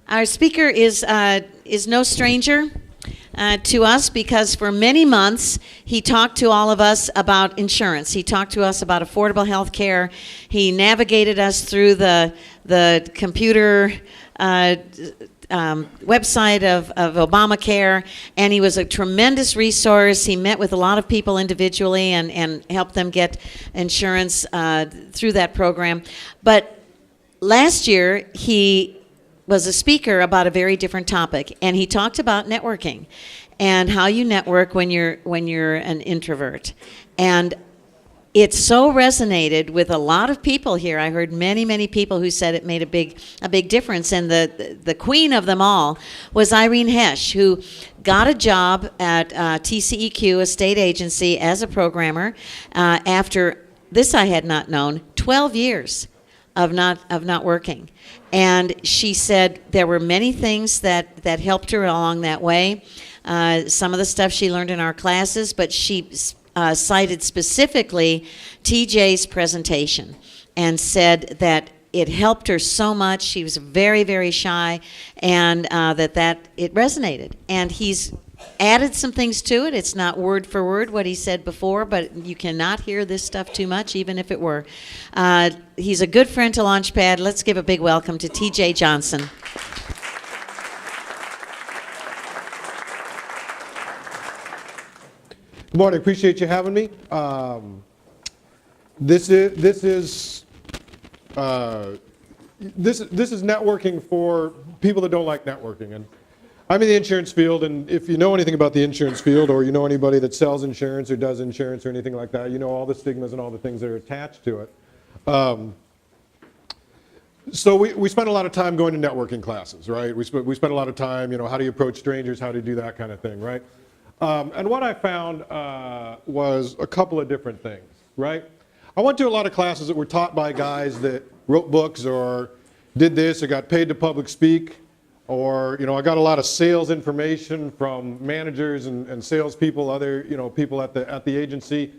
Our speaker is no stranger to us because for many months he talked to all of us about insurance. He talked to us about affordable health care. He navigated us through the computer website of Obamacare, and he was a tremendous resource. He met with a lot of people individually and helped them get insurance through that program. But last year, he was a speaker about a very different topic, and he talked about networking and how you network when you're an introvert. And it so resonated with a lot of people here. I heard many people who said it made a big difference. And the queen of them all was Irene Hesh, who got a job at TCEQ, a state agency, as a programmer after, this I had not known, 12 years of not working. And she said there were many things that helped her along that way. Some of the stuff she learned in our classes, but she cited specifically TJ's presentation and said that it helped her so much. She was very shy, and that it resonated. And he's added some things to it. It's not word for word what he said before, but you cannot hear this stuff too much, even if it were. He's a good friend to Launchpad. Let's give a big welcome to TJ Johnson. Good morning. Appreciate you having me. This is networking for people that don't like networking. And I'm in the insurance field, and if you know anything about the insurance field, or you know anybody that sells insurance or does insurance or anything like that, you know all the stigmas and all the things that are attached to it. So we spend a lot of time going to networking classes, right? We spend a lot of time, how do you approach strangers, how do you do that kind of thing, right? And what I found was a couple of different things, right? I went to a lot of classes that were taught by guys that wrote books or did this or got paid to public speak, or I got a lot of sales information from managers and salespeople, other people at the agency.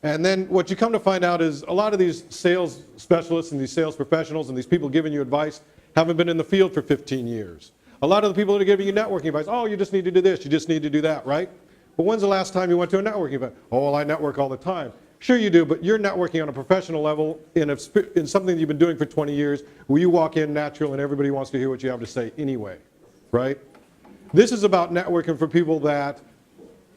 And then what you come to find out is a lot of these sales specialists and these sales professionals and these people giving you advice haven't been in the field for 15 years. A lot of the people that are giving you networking advice, oh, you just need to do this, you just need to do that, right? But when's the last time you went to a networking event? Oh, well, I network all the time. Sure you do, but you're networking on a professional level in something that you've been doing for 20 years where you walk in natural and everybody wants to hear what you have to say anyway, right? This is about networking for people that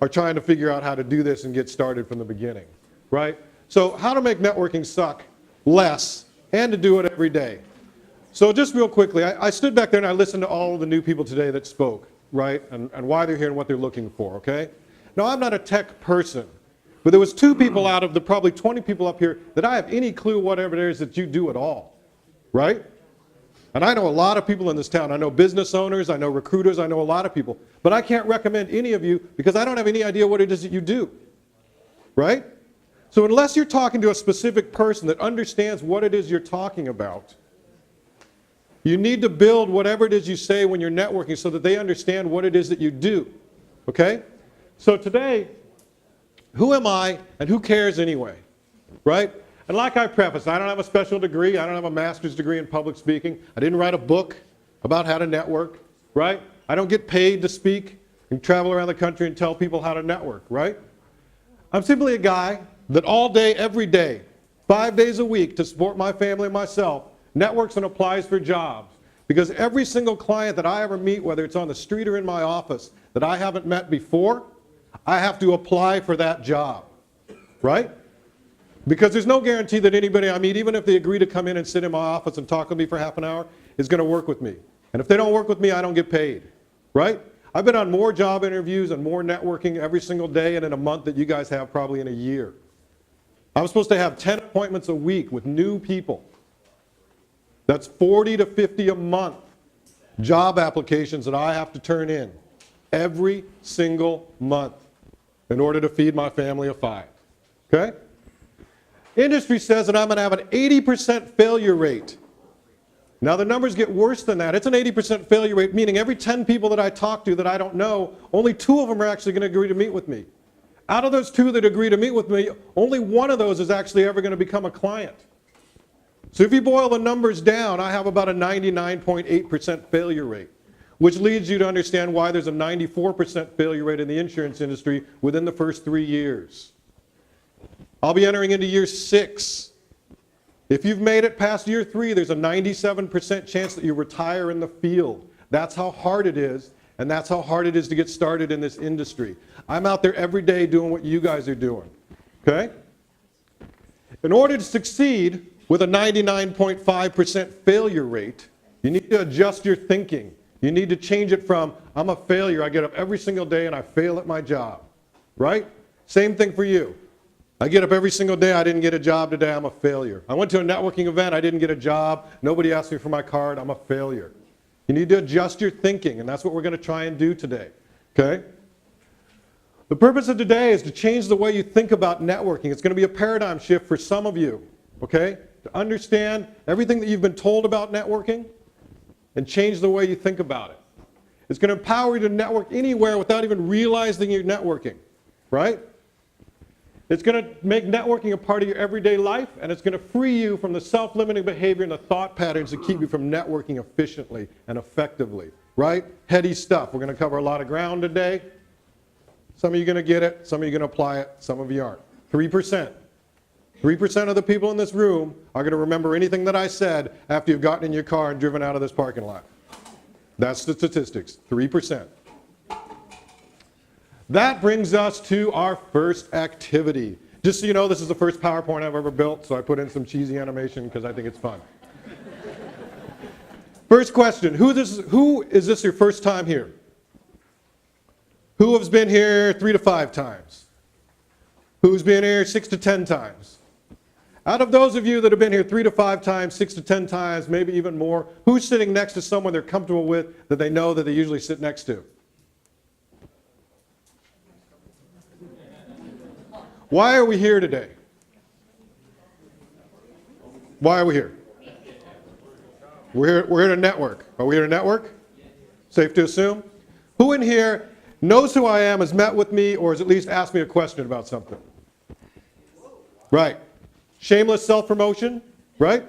are trying to figure out how to do this and get started from the beginning, right? So how to make networking suck less and to do it every day. So just real quickly, I stood back there and I listened to all of the new people today that spoke, right? And why they're here and what they're looking for, okay? Now, I'm not a tech person, but there was 2 people out of the probably 20 people up here that I have any clue whatever it is that you do at all, right? And I know a lot of people in this town. I know business owners, I know recruiters, I know a lot of people. But I can't recommend any of you because I don't have any idea what it is that you do, right? So unless you're talking to a specific person that understands what it is you're talking about, you need to build whatever it is you say when you're networking so that they understand what it is that you do, okay? So today, who am I and who cares anyway, right? And like I prefaced, I don't have a special degree. I don't have a master's degree in public speaking. I didn't write a book about how to network, right? I don't get paid to speak and travel around the country and tell people how to network, right? I'm simply a guy that all day, every day, 5 days a week to support my family and myself, networks and applies for jobs. Because every single client that I ever meet, whether it's on the street or in my office, that I haven't met before, I have to apply for that job, right? Because there's no guarantee that anybody I meet, even if they agree to come in and sit in my office and talk with me for half an hour, is going to work with me. And if they don't work with me, I don't get paid, right? I've been on more job interviews and more networking every single day and in a month that you guys have probably in a year. I'm supposed to have 10 appointments a week with new people. That's 40 to 50 a month job applications that I have to turn in every single month in order to feed my family of 5, okay? Industry says that I'm going to have an 80% failure rate. Now the numbers get worse than that. It's an 80% failure rate, meaning every 10 people that I talk to that I don't know, only 2 of them are actually going to agree to meet with me. Out of those 2 that agree to meet with me, only 1 of those is actually ever going to become a client. So if you boil the numbers down, I have about a 99.8% failure rate, which leads you to understand why there's a 94% failure rate in the insurance industry within the first 3 years. I'll be entering into year 6. If you've made it past year 3, there's a 97% chance that you retire in the field. That's how hard it is, and that's how hard it is to get started in this industry. I'm out there every day doing what you guys are doing, okay? In order to succeed with a 99.5% failure rate, you need to adjust your thinking. You need to change it from, I'm a failure, I get up every single day and I fail at my job, right? Same thing for you. I get up every single day, I didn't get a job today, I'm a failure. I went to a networking event, I didn't get a job, nobody asked me for my card, I'm a failure. You need to adjust your thinking, and that's what we're going to try and do today, okay? The purpose of today is to change the way you think about networking. It's going to be a paradigm shift for some of you, okay? To understand everything that you've been told about networking and change the way you think about it. It's going to empower you to network anywhere without even realizing you're networking, right? It's going to make networking a part of your everyday life, and it's going to free you from the self-limiting behavior and the thought patterns that keep you from networking efficiently and effectively, right? Heady stuff. We're going to cover a lot of ground today. Some of you are going to get it, some of you are going to apply it, some of you aren't. 3%. 3% of the people in this room are going to remember anything that I said after you've gotten in your car and driven out of this parking lot. That's the statistics, 3%. That brings us to our first activity. Just so you know, this is the first PowerPoint I've ever built, so I put in some cheesy animation because I think it's fun. First question, who is this your first time here? Who has been here 3 to 5 times? Who's been here 6 to 10 times? Out of those of you that have been here 3 to 5 times, 6 to 10 times, maybe even more, who's sitting next to someone they're comfortable with that they know that they usually sit next to? Why are we here today? Why are we here? We're here to network. Are we here to network? Safe to assume? Who in here knows who I am, has met with me, or has at least asked me a question about something? Right. Shameless self-promotion, right?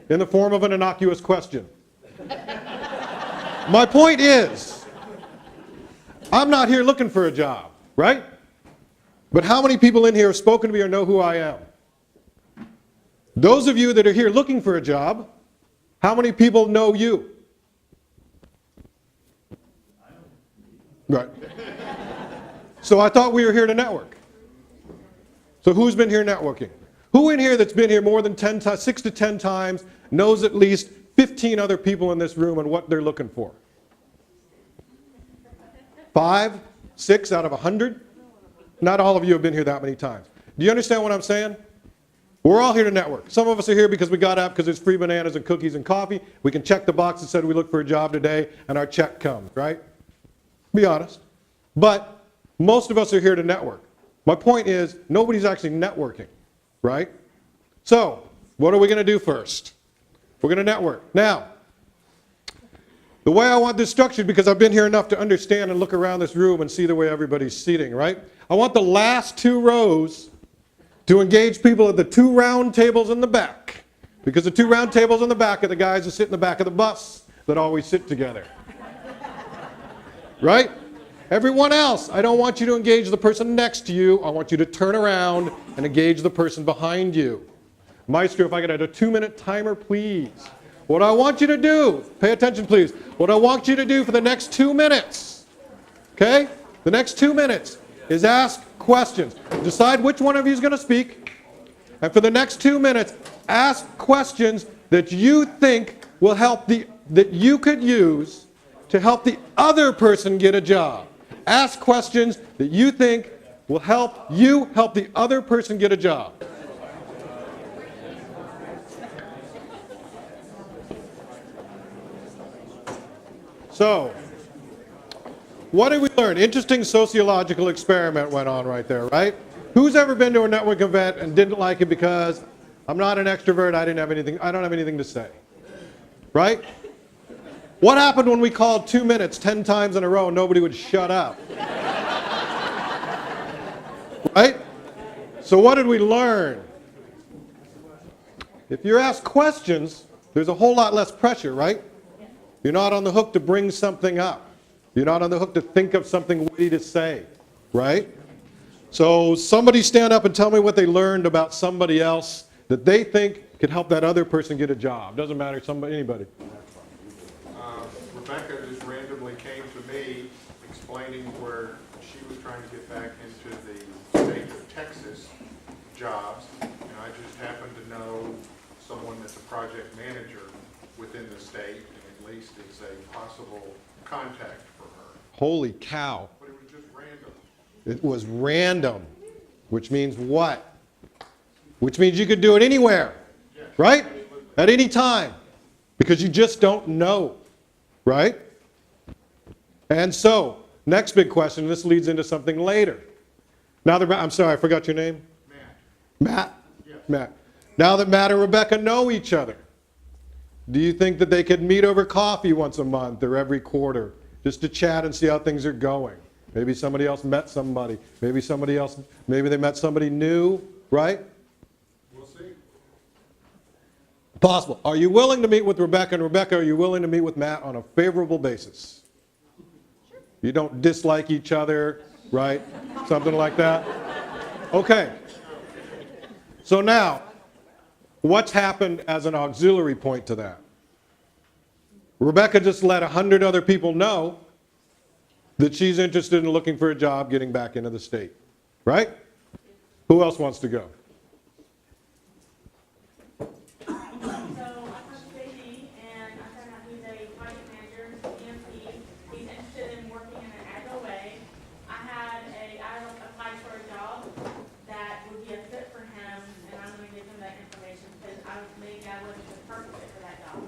In the form of an innocuous question. My point is, I'm not here looking for a job, right? But how many people in here have spoken to me or know who I am? Those of you that are here looking for a job, how many people know you? Right. So I thought we were here to network. So who's been here networking? Who in here that's been here more than 6 to 10 times knows at least 15 other people in this room and what they're looking for? 5, 6 out of 100? Not all of you have been here that many times. Do you understand what I'm saying? We're all here to network. Some of us are here because we got up because there's free bananas and cookies and coffee. We can check the box that said we look for a job today and our check comes, right? Be honest. But most of us are here to network. My point is, nobody's actually networking, right? So, what are we going to do first? We're going to network. Now, the way I want this structured, because I've been here enough to understand and look around this room and see the way everybody's seating, right? I want the last 2 rows to engage people at the 2 round tables in the back. Because the 2 round tables in the back are the guys that sit in the back of the bus that always sit together. Right? Everyone else, I don't want you to engage the person next to you. I want you to turn around and engage the person behind you. Maestro, if I could add a 2-minute timer, please. What I want you to do, pay attention please, what I want you to do for the next 2 minutes, okay? The next 2 minutes is ask questions. Decide which one of you is going to speak. And for the next 2 minutes, ask questions that you think will help that you could use to help the other person get a job. Ask questions that you think will help you help the other person get a job. So, what did we learn? Interesting sociological experiment went on right there, right? Who's ever been to a network event and didn't like it because I'm not an extrovert, I don't have anything to say? Right? What happened when we called 2 minutes 10 times in a row and nobody would shut up? Right? So what did we learn? If you're asked questions, there's a whole lot less pressure, right? You're not on the hook to bring something up. You're not on the hook to think of something witty to say, right? So somebody stand up and tell me what they learned about somebody else that they think could help that other person get a job. Doesn't matter, anybody. Rebecca just randomly came to me explaining where she was trying to get back into the state of Texas jobs, and I just happened to know someone that's a project manager within the state, and at least is a possible contact for her. Holy cow. But it was just random. It was random, which means what? Which means you could do it anywhere, right? At any time, because you just don't know, right? And so, next big question, this leads into something later. Now that, I'm sorry, I forgot your name? Matt? Yes. Matt. Now that Matt and Rebecca know each other, do you think that they could meet over coffee once a month or every quarter just to chat and see how things are going? Maybe somebody else met somebody. Maybe they met somebody new, right? We'll see. Possible. Are you willing to meet with Rebecca? And Rebecca, are you willing to meet with Matt on a favorable basis? Sure. You don't dislike each other, right? Something like that? Okay. So now, what's happened as an auxiliary point to that? Rebecca just let 100 other people know that she's interested in looking for a job getting back into the state, right? Who else wants to go? So I talked to JD, and I found out he's a project manager, EMT. He's interested in working in an agile way. I applied for a job that would be a fit for him, and I'm going to give him that information because I think I was the perfect fit for that job.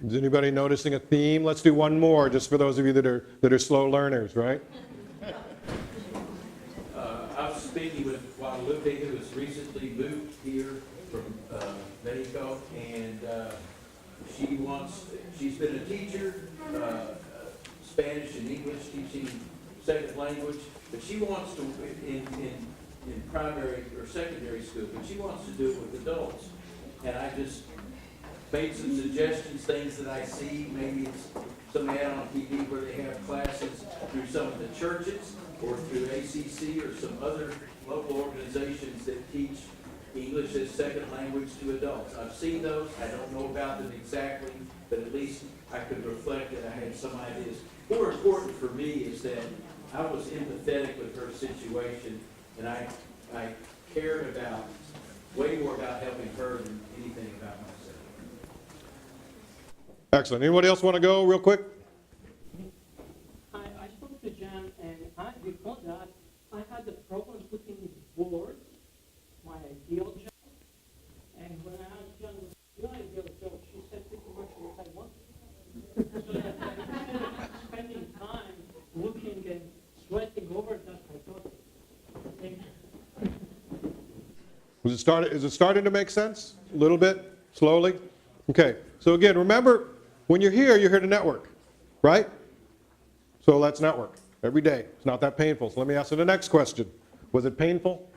Is anybody noticing a theme? Let's do one more, just for those of you that are slow learners, right? I was speaking with Guadalupe, who has recently moved here from Mexico, and she's been a teacher, Spanish and English, teaching second language, but she wants to, in primary or secondary school, but she wants to do it with adults. And I just made some suggestions, things that I see, maybe it's some ad on TV where they have classes through some of the churches or through ACC or some other local organizations that teach English as second language to adults. I've seen those, I don't know about them exactly, but at least I could reflect that I had some ideas. More important for me is that I was empathetic with her situation, and I cared about, way more about helping her than anything about myself. Excellent. Anybody else want to go real quick? I spoke to Jan, and before that, I had the problem putting forward my ideal job. And when I asked Jan, what's your ideal job, she said pretty much what I wanted. So that instead of spending time looking and sweating over that, I thought, thank you. Is it starting to make sense? A little bit? Slowly? Okay. So again, remember, when you're here to network, right? So let's network every day. It's not that painful. So let me ask you the next question. Was it painful?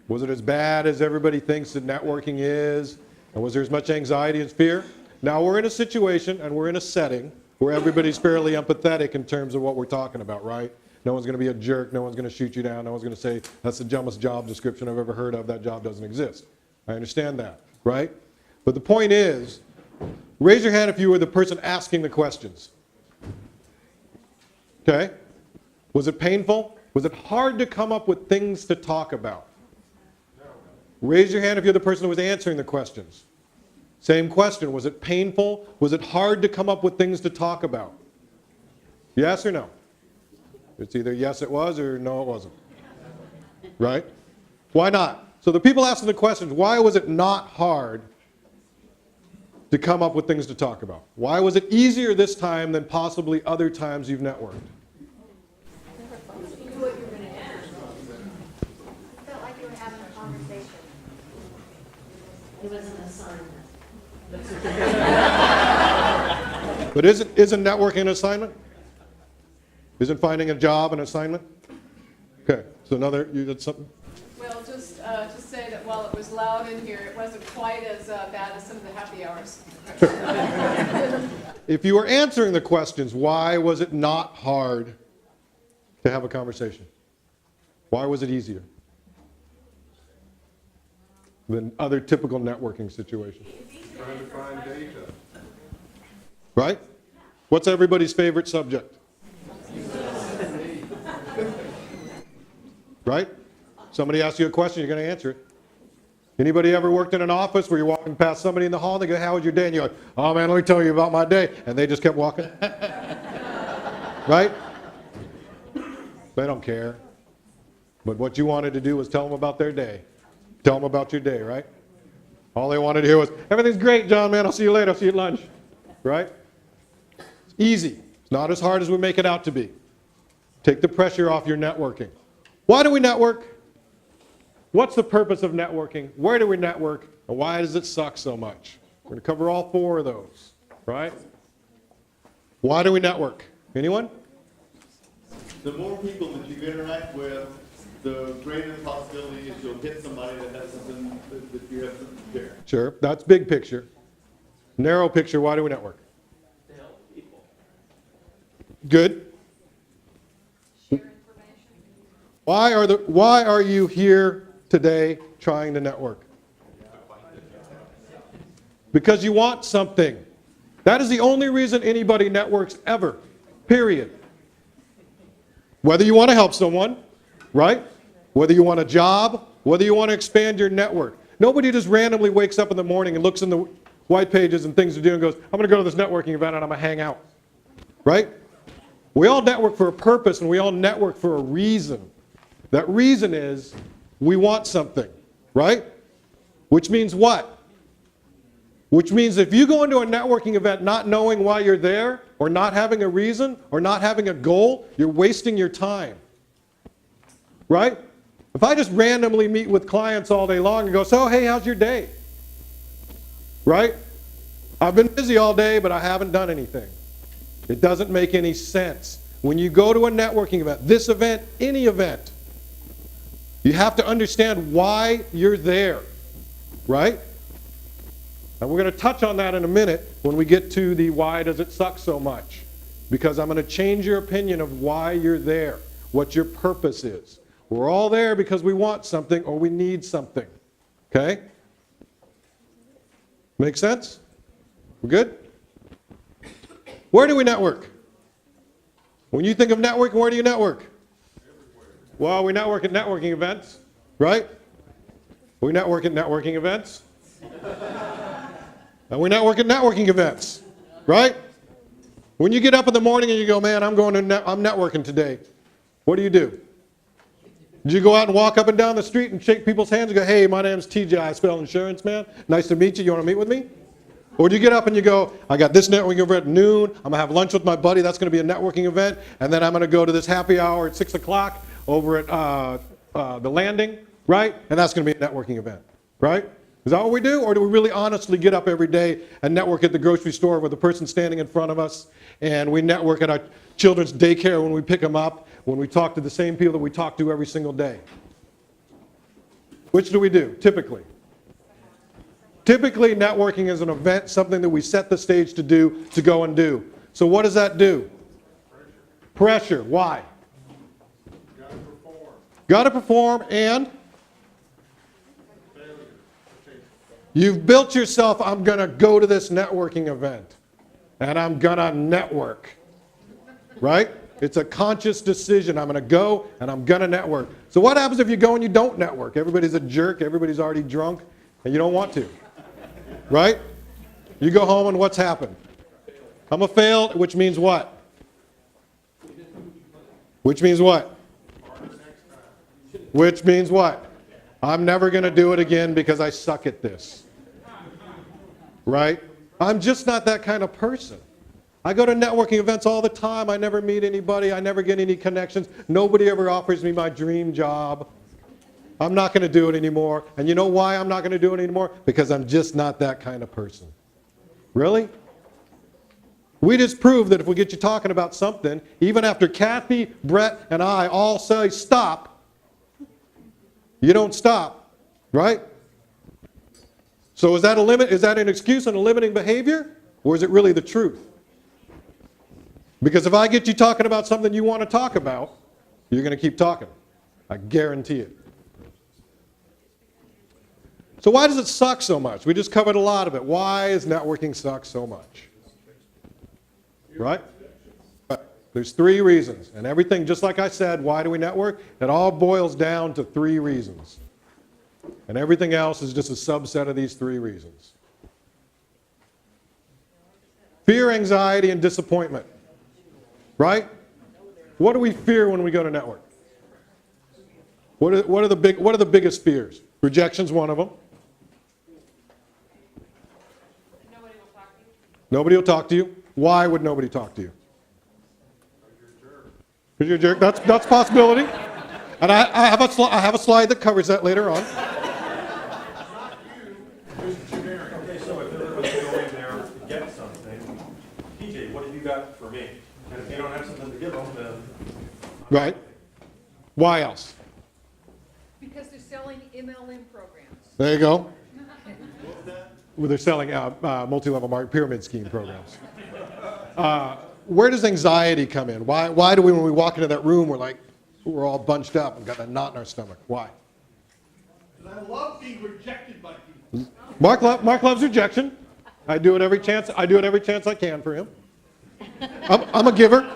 Was it as bad as everybody thinks that networking is? And was there as much anxiety and fear? Now we're in a situation and we're in a setting where everybody's fairly empathetic in terms of what we're talking about, right? No one's going to be a jerk. No one's going to shoot you down. No one's going to say, that's the dumbest job description I've ever heard of. That job doesn't exist. I understand that, right? But the point is, raise your hand if you were the person asking the questions. Okay? Was it painful? Was it hard to come up with things to talk about? Raise your hand if you're the person who was answering the questions. Same question. Was it painful? Was it hard to come up with things to talk about? Yes or no? It's either yes it was or no it wasn't. Right? Why not? So the people asking the questions, why was it not hard to come up with things to talk about? Why was it easier this time than possibly other times you've networked? You knew what you were going to ask. I felt like you were having a conversation. It was an assignment. But isn't networking an assignment? Isn't finding a job an assignment? Okay, so that's something? Well, Well, just to say that while it was loud in here, it wasn't quite as bad as some of the happy hours. If you were answering the questions, why was it not hard to have a conversation? Why was it easier than other typical networking situations? Trying to find data. Right? What's everybody's favorite subject? Right? Somebody asks you a question, you're going to answer it. Anybody ever worked in an office where you're walking past somebody in the hall, they go, how was your day? And you're like, oh man, let me tell you about my day. And they just kept walking. Right? They don't care. But what you wanted to do was tell them about their day. Tell them about your day, right? All they wanted to hear was, everything's great, John, man. I'll see you later. I'll see you at lunch. Right? It's easy. It's not as hard as we make it out to be. Take the pressure off your networking. Why do we network? What's the purpose of networking? Where do we network? And why does it suck so much? We're going to cover all four of those, right? Why do we network? Anyone? The more people that you interact with, the greater the possibility is you'll hit somebody that has something that you have something to share. Sure. That's big picture. Narrow picture, why do we network? To help people. Good. Why are you here today trying to network? Because you want something. That is the only reason anybody networks ever. Period. Whether you want to help someone, right? Whether you want a job, whether you want to expand your network. Nobody just randomly wakes up in the morning and looks in the white pages and things to do and goes, I'm going to go to this networking event and I'm going to hang out. Right? We all network for a purpose and we all network for a reason. That reason is we want something, right? Which means what? Which means if you go into a networking event not knowing why you're there, or not having a reason, or not having a goal, you're wasting your time. Right? If I just randomly meet with clients all day long and go, so hey, how's your day? Right? I've been busy all day, but I haven't done anything. It doesn't make any sense. When you go to a networking event, this event, any event, you have to understand why you're there, right? And we're going to touch on that in a minute when we get to the why does it suck so much. Because I'm going to change your opinion of why you're there, what your purpose is. We're all there because we want something or we need something, okay? Make sense? We're good? Where do we network? When you think of networking, where do you network? Well, we network at networking events, right? We network at networking events. And we network at networking events, right? When you get up in the morning and you go, man, I'm networking today, what do? Did you go out and walk up and down the street and shake people's hands and go, hey, my name's TJ, I spell insurance, man. Nice to meet you. You want to meet with me? Or do you get up and you go, I got this networking event at noon. I'm going to have lunch with my buddy. That's going to be a networking event. And then I'm going to go to this happy hour at 6 o'clock over at the Landing, right? And that's going to be a networking event, right? Is that what we do? Or do we really honestly get up every day and network at the grocery store with the person standing in front of us? And we network at our children's daycare when we pick them up, when we talk to the same people that we talk to every single day? Which do we do, typically? Typically, networking is an event, something that we set the stage to do, to go and do. So what does that do? Pressure. Why? Got to perform. Got to perform and you've built yourself, I'm going to go to this networking event and I'm going to network. Right? It's a conscious decision. I'm going to go and I'm going to network. So what happens if you go and you don't network? Everybody's a jerk, everybody's already drunk, and you don't want to. Right? You go home and what's happened? I'm a fail, which means what? Which means what? Which means what? I'm never going to do it again because I suck at this. Right? I'm just not that kind of person. I go to networking events all the time. I never meet anybody. I never get any connections. Nobody ever offers me my dream job. I'm not going to do it anymore. And you know why I'm not going to do it anymore? Because I'm just not that kind of person. Really? We just proved that if we get you talking about something, even after Kathy, Brett, and I all say stop, You don't stop, right? So is that a limit? Is that an excuse and a limiting behavior? Or is it really the truth? Because if I get you talking about something you want to talk about, you're going to keep talking. I guarantee it. So why does it suck so much? We just covered a lot of it. Why does networking suck so much? Right? There's 3 reasons. And everything, just like I said, why do we network? It all boils down to 3 reasons. And everything else is just a subset of these 3 reasons. Fear, anxiety, and disappointment. Right? What do we fear when we go to network? What are the biggest fears? Rejection's one of them. Nobody will talk to you. Nobody will talk to you. Why would nobody talk to you? Because you're a jerk. That's a possibility. And I have a slide that covers that later on. Okay, so if everyone's going there to get something, PJ, what have you got for me? And if you don't have something to give them, then Right? Why else? Because they're selling MLM programs. There you go. Well, they're selling multi-level market pyramid scheme programs. Where does anxiety come in? Why do we, when we walk into that room, we're all bunched up and got that knot in our stomach? Why? I love being rejected by people. Mark loves rejection. I do it every chance I can for him. I'm a giver.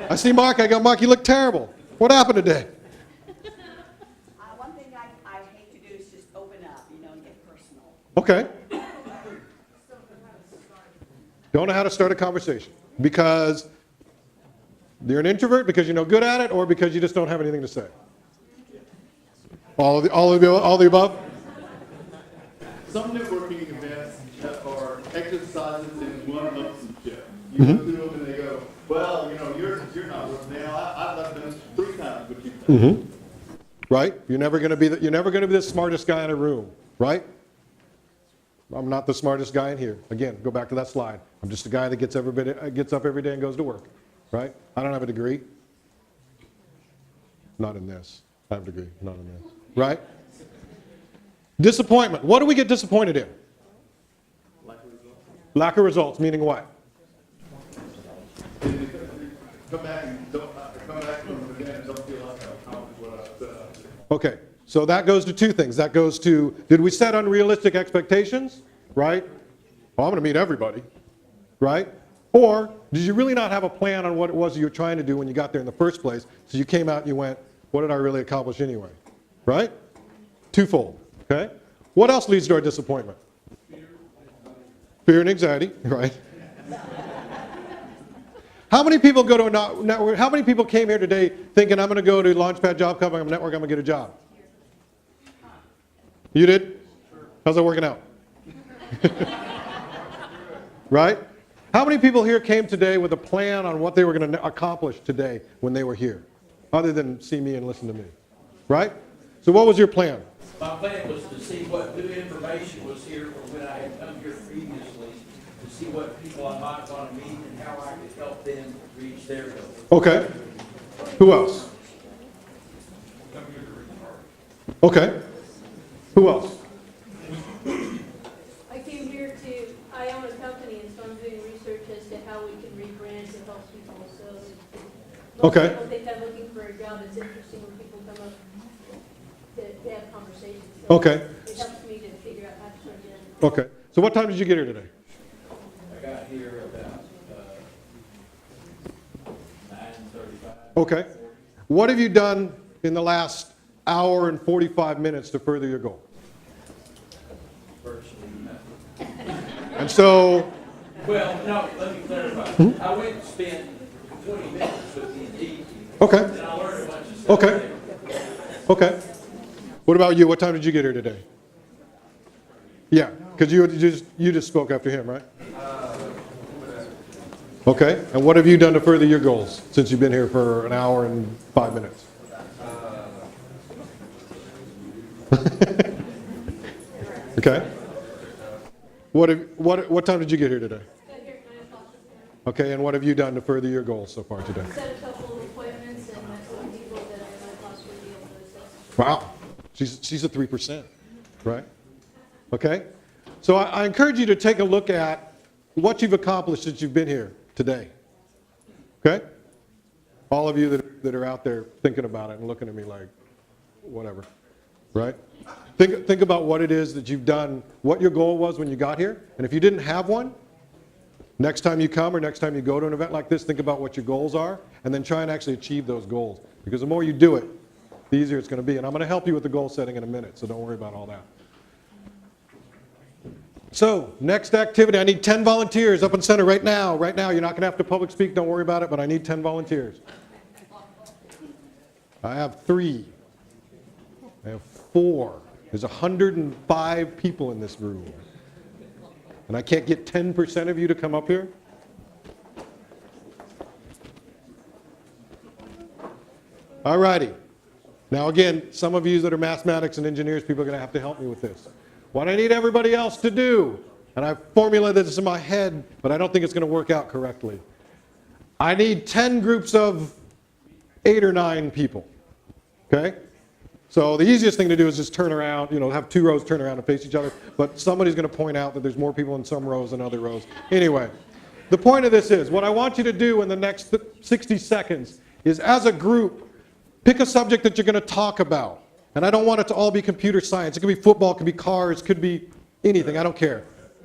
I see Mark, I go, Mark, you look terrible. What happened today? One thing I hate to do is just open up, and get personal. Okay. Don't know how to start a conversation because you're an introvert, because you're no good at it, or because you just don't have anything to say. All of the above? Some networking events are exercises in one-upsmanship. You go through them and they go, well, you're not worth now. I've left them 3 times what you've done. Mm-hmm. Right? You're never going to be the smartest guy in a room, right? I'm not the smartest guy in here. Again, go back to that slide. I'm just a guy that gets up every day and goes to work, right? I don't have a degree. Not in this. I have a degree, not in this. Right? Disappointment. What do we get disappointed in? Lack of results, meaning what? Come back from an event and don't feel like I've accomplished what I've set out to do. Okay, so that goes to 2 things. That goes to, did we set unrealistic expectations? Right? Well, I'm going to meet everybody. Right? Or did you really not have a plan on what it was you were trying to do when you got there in the first place? So you came out and you went, what did I really accomplish anyway? Right? Twofold. Okay? What else leads to our disappointment? Fear and anxiety. Right? How many people go to a network? How many people came here today thinking, I'm going to go to Launchpad Job Club, I'm going to network, I'm going to get a job? You did? How's that working out? Right? How many people here came today with a plan on what they were going to accomplish today when they were here, other than see me and listen to me? Right? So what was your plan? My plan was to see what new information was here from when I had come here previously, to see what people I might want to meet and how I could help them reach their goals. Okay. Who else? Okay. Who else? I came here I own a company, and so I'm doing research as to how we can rebrand to help people. So most Okay. people think I'm looking for a job. It's interesting when people come up to have conversations. So Okay. it helps me to figure out how to turn it in. Okay. So what time did you get here today? I got here about 9:35. Okay. What have you done in the last hour and 45 minutes to further your goal? Virtually nothing. And so, Well, no, let me clarify. I went and spent 20 minutes with the Indeed team. okay. And I learned a bunch of stuff. Okay. there. Okay. What about you? What time did you get here today? Yeah, because you just spoke after him, right? Okay. And what have you done to further your goals since you've been here for an hour and 5 minutes? Okay. What time did you get here today? Got here at 9 o'clock. Okay, and what have you done to further your goals so far today? Set a couple of appointments and met some people that I might possibly be able to assist. Wow, she's a 3%, right? Okay? So I encourage you to take a look at what you've accomplished since you've been here today. Okay? All of you that are out there thinking about it and looking at me like, whatever, right? Think about what it is that you've done, what your goal was when you got here. And if you didn't have one, next time you come or next time you go to an event like this, think about what your goals are and then try and actually achieve those goals. Because the more you do it, the easier it's going to be. And I'm going to help you with the goal setting in a minute, so don't worry about all that. So, next activity, I need 10 volunteers up in center right now. Right now, you're not going to have to public speak, don't worry about it, but I need 10 volunteers. I have 3. I have 4. There's 105 people in this room. And I can't get 10% of you to come up here? All righty. Now again, some of you that are mathematics and engineers, people are going to help me with this. What I need everybody else to do, and I've formulated this in my head, but I don't think it's going to work out correctly. I need 10 groups of 8 or 9 people. Okay? So the easiest thing to do is just turn around, have 2 rows turn around and face each other, but somebody's going to point out that there's more people in some rows than other rows. Anyway, the point of this is, what I want you to do in the next 60 seconds is, as a group, pick a subject that you're going to talk about. And I don't want it to all be computer science. It could be football, it could be cars, it could be anything. I don't care,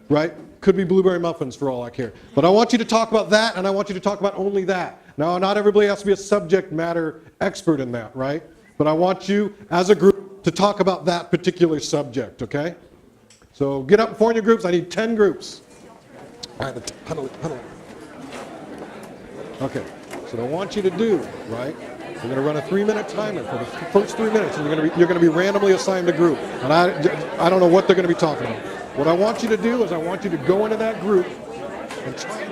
right? Could be blueberry muffins for all I care. But I want you to talk about that, and I want you to talk about only that. Now, not everybody has to be a subject matter expert in that, right? But I want you, as a group, to talk about that particular subject, okay? So get up and form your groups. I need 10 groups. All right, huddle. Okay, so what I want you to do, right? We're going to run a 3-minute timer for the first 3 minutes, and you're going to be randomly assigned a group. And I don't know what they're going to be talking about. What I want you to do is I want you to go into that group and try.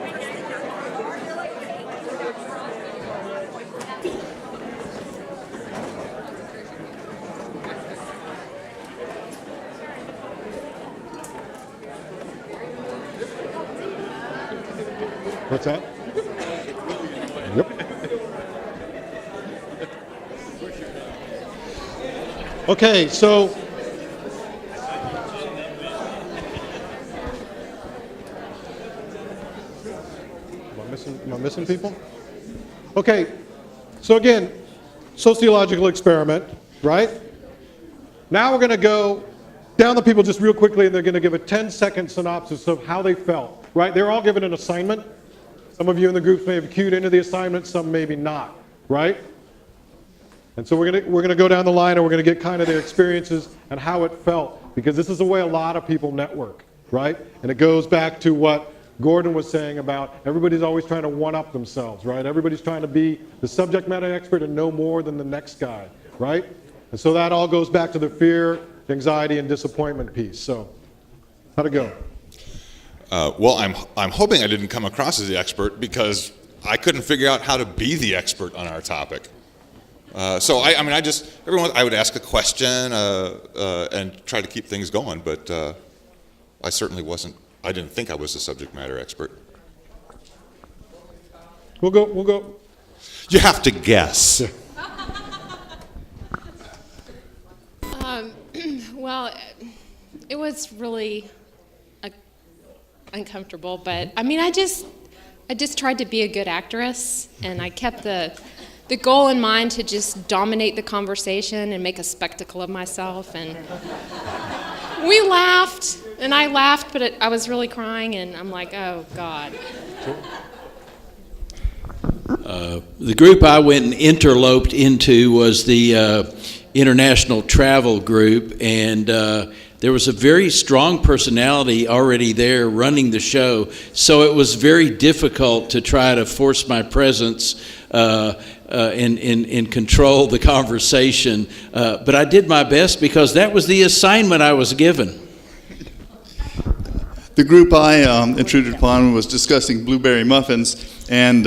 What's that? Yep. Okay, so am I missing people? Okay, so again, sociological experiment, right? Now we're going to go down the people just real quickly, and they're going to give a 10-second synopsis of how they felt, right? They're all given an assignment. Some of you in the groups may have cued into the assignment, some maybe not, right? And so we're going to go down the line, and we're going to get kind of their experiences and how it felt, because this is the way a lot of people network, right? And it goes back to what Gordon was saying about everybody's always trying to one-up themselves, right? Everybody's trying to be the subject matter expert and know more than the next guy, right? And so that all goes back to the fear, anxiety, and disappointment piece. So how'd it go? Well, I'm hoping I didn't come across as the expert, because I couldn't figure out how to be the expert on our topic. So I would ask a question and try to keep things going, but I certainly wasn't. I didn't think I was the subject matter expert. We'll go. You have to guess. Well, it was really uncomfortable, but I just tried to be a good actress, and I kept the goal in mind to just dominate the conversation and make a spectacle of myself. And we laughed, and I laughed, but I was really crying, and I'm like, oh God. The group I went and interloped into was the international travel group, and there was a very strong personality already there running the show, so it was very difficult to try to force my presence and control the conversation. But I did my best, because that was the assignment I was given. The group I intruded upon was discussing blueberry muffins, and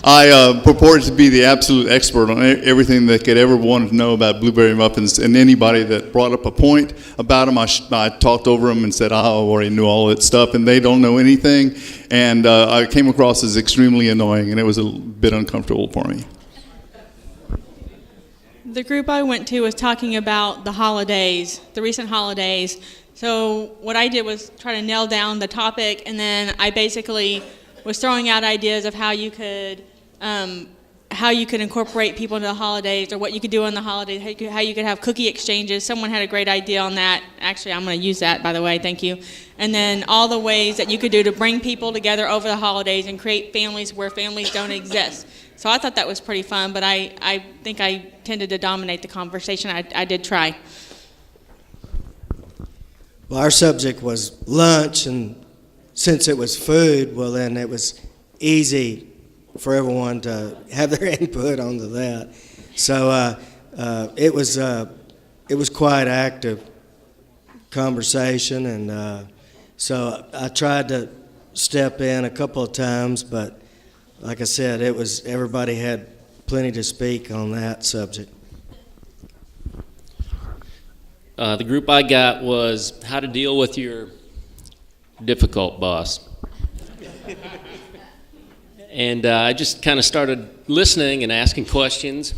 I purported to be the absolute expert on everything that could ever want to know about blueberry muffins, and anybody that brought up a point about them, I talked over them and said, I already knew all that stuff, and they don't know anything, and I came across as extremely annoying, and it was a bit uncomfortable for me. the group I went to was talking about the holidays, the recent holidays. So what I did was try to nail down the topic, and then I basically was throwing out ideas of how you could incorporate people into the holidays, or what you could do on the holidays, how you could have cookie exchanges. Someone had a great idea on that. Actually, I'm going to use that, by the way. Thank you. And then all the ways that you could do to bring people together over the holidays and create families where families don't exist. So I thought that was pretty fun, but I think I tended to dominate the conversation. I did try. Well, our subject was lunch, and since it was food, well, then it was easy for everyone to have their input onto that. So it was quite active conversation, and so I tried to step in a couple of times, but like I said, everybody had plenty to speak on that subject. The group I got was how to deal with your difficult boss. And I just kind of started listening and asking questions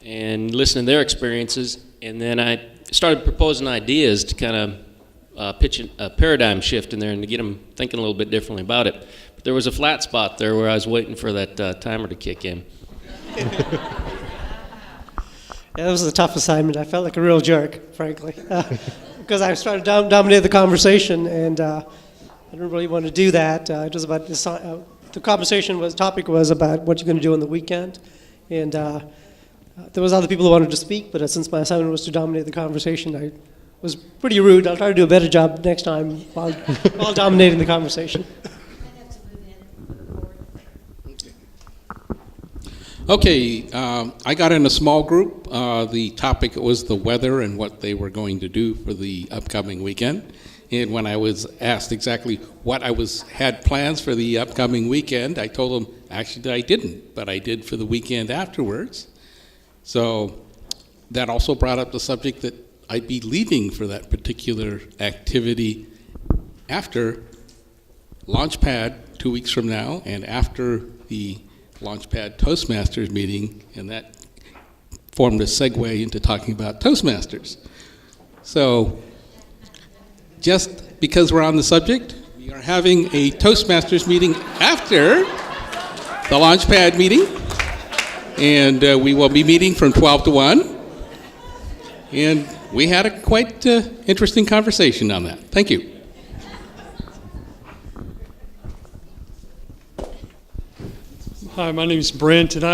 and listening to their experiences. And then I started proposing ideas to kind of pitch a paradigm shift in there and to get them thinking a little bit differently about it. But there was a flat spot there where I was waiting for that timer to kick in. Yeah, that was a tough assignment. I felt like a real jerk, frankly, because I started to dominate the conversation, and I didn't really want to do that. It was about the topic was about what you're going to do on the weekend, and there was other people who wanted to speak, but since my assignment was to dominate the conversation, I was pretty rude. I'll try to do a better job next time while dominating the conversation. Okay, I got in a small group. The topic was the weather and what they were going to do for the upcoming weekend. And when I was asked exactly what had plans for the upcoming weekend, I told them actually I didn't, but I did for the weekend afterwards. So that also brought up the subject that I'd be leaving for that particular activity after Launchpad 2 weeks from now, and after the Launchpad Toastmasters meeting, and that formed a segue into talking about Toastmasters. So just because we're on the subject, we are having a Toastmasters meeting after the Launchpad meeting, and we will be meeting from 12 to 1, and we had a quite interesting conversation on that. Thank you. Hi, my name is Brent, and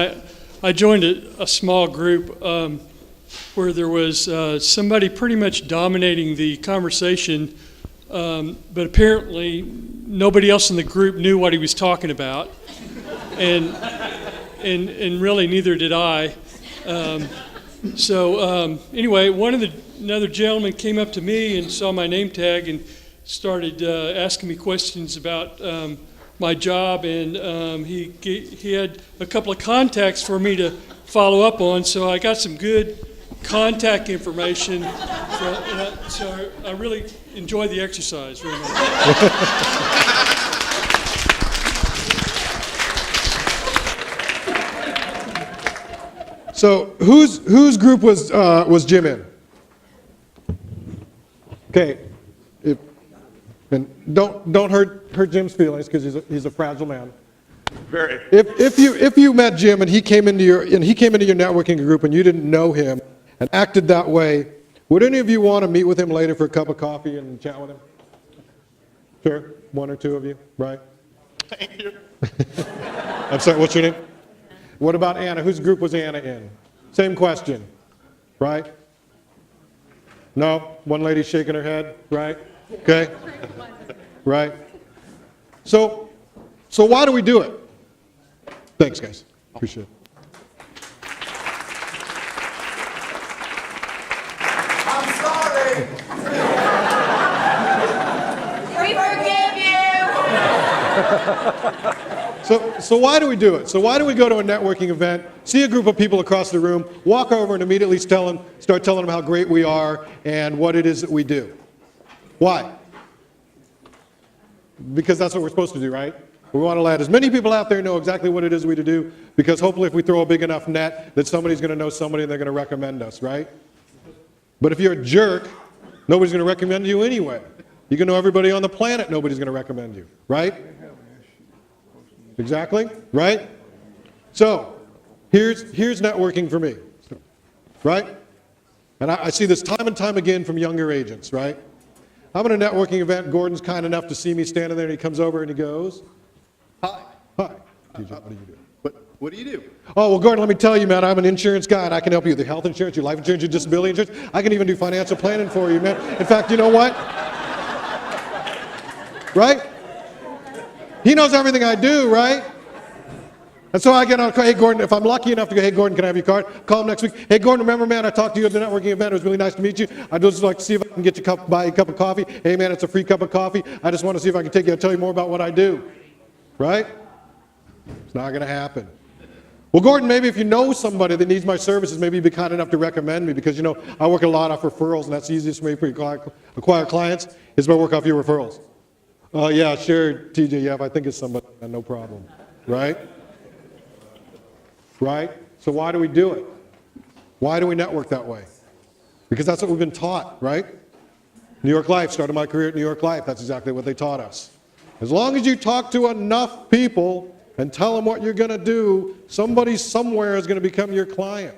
I joined a small group where there was somebody pretty much dominating the conversation, but apparently nobody else in the group knew what he was talking about, and really neither did I. Anyway, another gentleman came up to me and saw my name tag and started asking me questions about my job, and he had a couple of contacts for me to follow up on, so I got some good contact information. So I really enjoyed the exercise very much. So whose group was Jim in? Okay, and don't hurt Jim's feelings because he's a fragile man. Very. If you met Jim and he came into your networking group and you didn't know him and acted that way, would any of you want to meet with him later for a cup of coffee and chat with him? Sure, one or two of you, right? Thank you. I'm sorry, what's your name? What about Anna? Whose group was Anna in? Same question, right? No? One lady shaking her head, right? Okay. Right. So why do we do it? Thanks, guys. Appreciate it. I'm sorry. We forgive you. So why do we do it? So why do we go to a networking event, see a group of people across the room, walk over and immediately start telling them how great we are and what it is that we do? Why? Because that's what we're supposed to do, right? We want to let as many people out there know exactly what it is we do, because hopefully if we throw a big enough net, that somebody's going to know somebody and they're going to recommend us, right? But if you're a jerk, nobody's going to recommend you anyway. You can know everybody on the planet, nobody's going to recommend you, right? Exactly, right? So, here's networking for me, right? And I see this time and time again from younger agents, right? I'm at a networking event. Gordon's kind enough to see me standing there, and he comes over and he goes, Hi. "Hi, TJ, what do you do?" What do you do? "Oh, well, Gordon, let me tell you, man, I'm an insurance guy, and I can help you with your health insurance, your life insurance, your disability insurance. I can even do financial planning for you, man. In fact, you know what?" Right? He knows everything I do, right? And so I get on, "Hey, Gordon," if I'm lucky enough to go, "Hey, Gordon, can I have your card?" Call him next week. "Hey, Gordon, remember, man, I talked to you at the networking event. It was really nice to meet you. I'd just like to see if I can get you buy you a cup of coffee. Hey, man, it's a free cup of coffee. I just want to see if I can take you and tell you more about what I do." Right? It's not going to happen. "Well, Gordon, maybe if you know somebody that needs my services, maybe you'd be kind enough to recommend me, because, you know, I work a lot off referrals, and that's the easiest way for you to acquire clients is by work off your referrals." "Oh, yeah, sure, TJ, yeah, if I think it's somebody, no problem." Right? Right? So why do we do it? Why do we network that way? Because that's what we've been taught, right? New York Life, started my career at New York Life. That's exactly what they taught us. As long as you talk to enough people and tell them what you're going to do, somebody somewhere is going to become your client,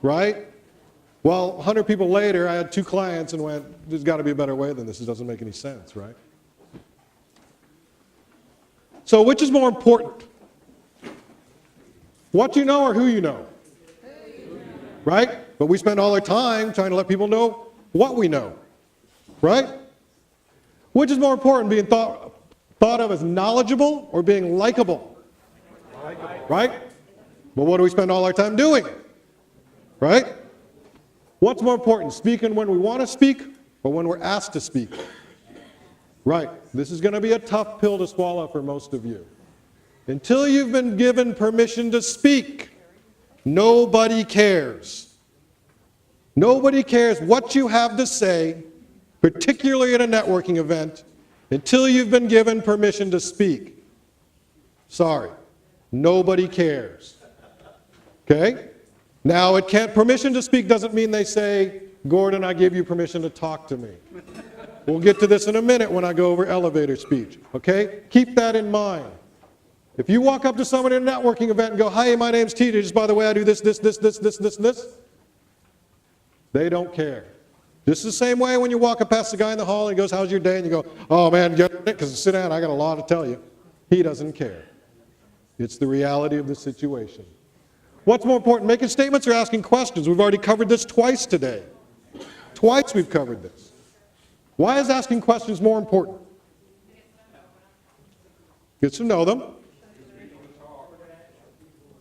right? Well, 100 people later, I had 2 clients and went, "There's got to be a better way than this. It doesn't make any sense," right? So which is more important? What you know or who you know? Right? But we spend all our time trying to let people know what we know. Right? Which is more important, being thought of as knowledgeable or being likable? Right? But what do we spend all our time doing? Right? What's more important, speaking when we want to speak or when we're asked to speak? Right. This is going to be a tough pill to swallow for most of you. Until you've been given permission to speak, nobody cares. Nobody cares what you have to say, particularly at a networking event, until you've been given permission to speak. Sorry, nobody cares. Okay? Now, permission to speak doesn't mean they say, "Gordon, I give you permission to talk to me." We'll get to this in a minute when I go over elevator speech. Okay? Keep that in mind. If you walk up to somebody at a networking event and go, "Hi, my name's TJ, just by the way, I do this, this, this, this, this, this, and this," they don't care. Just the same way when you walk up past the guy in the hall and he goes, "How's your day?" and you go, "Oh, man, because sit down, I got a lot to tell you." He doesn't care. It's the reality of the situation. What's more important, making statements or asking questions? We've already covered this twice today. Twice we've covered this. Why is asking questions more important? Gets to know them.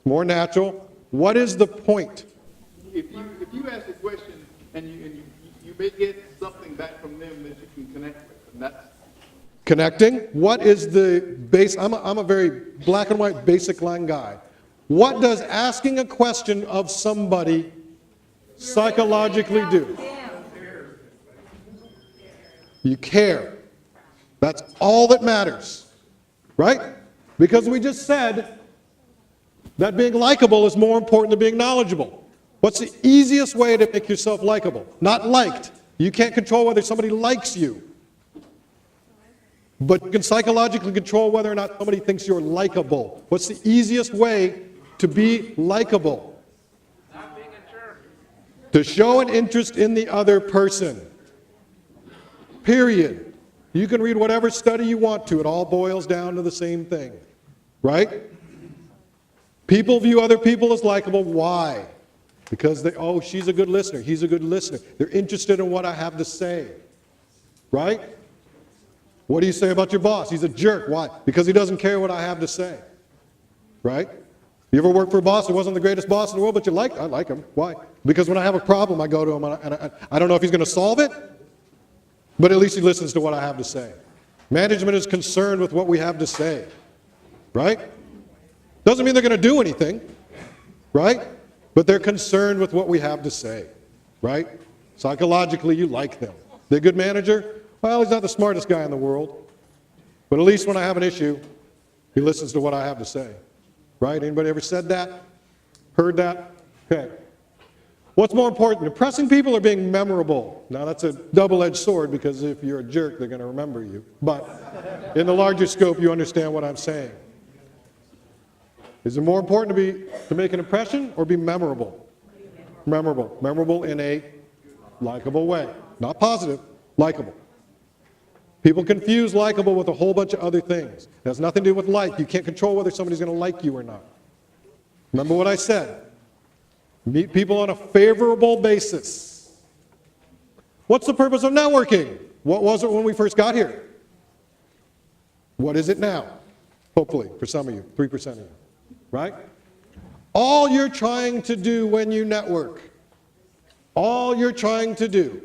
More natural. What is the point? If you ask a question and you may get something back from them that you can connect with, and that's Connecting. What is the base? I'm a very black and white basic line guy. What does asking a question of somebody psychologically do? You care. That's all that matters. Right? Because we just said that being likable is more important than being knowledgeable. What's the easiest way to make yourself likable? Not liked. You can't control whether somebody likes you. But you can psychologically control whether or not somebody thinks you're likable. What's the easiest way to be likable? Not being a jerk. To show an interest in the other person. Period. You can read whatever study you want to. It all boils down to the same thing. Right? People view other people as likable. Why? Because oh, she's a good listener. He's a good listener. They're interested in what I have to say. Right? What do you say about your boss? He's a jerk. Why? Because he doesn't care what I have to say. Right? You ever worked for a boss who wasn't the greatest boss in the world, but I like him. Why? Because when I have a problem, I go to him, and I don't know if he's going to solve it, but at least he listens to what I have to say. Management is concerned with what we have to say. Right? Doesn't mean they're going to do anything. Right? But they're concerned with what we have to say. Right? Psychologically, you like them. They're a good manager? Well, he's not the smartest guy in the world. But at least when I have an issue, He listens to what I have to say. Right? Anybody ever said that? Heard that? Okay. What's more important, impressing people or being memorable? Now that's a double-edged sword because if you're a jerk, they're going to remember you. But in the larger scope, you understand what I'm saying. Is it more important to make an impression or be memorable? Memorable. Memorable in a likable way. Not positive, likable. People confuse likable with a whole bunch of other things. It has nothing to do with like. You can't control whether somebody's going to like you or not. Remember what I said. Meet people on a favorable basis. What's the purpose of networking? What was it when we first got here? What is it now? Hopefully, for some of you, 3% of you. Right? All you're trying to do when you network, all you're trying to do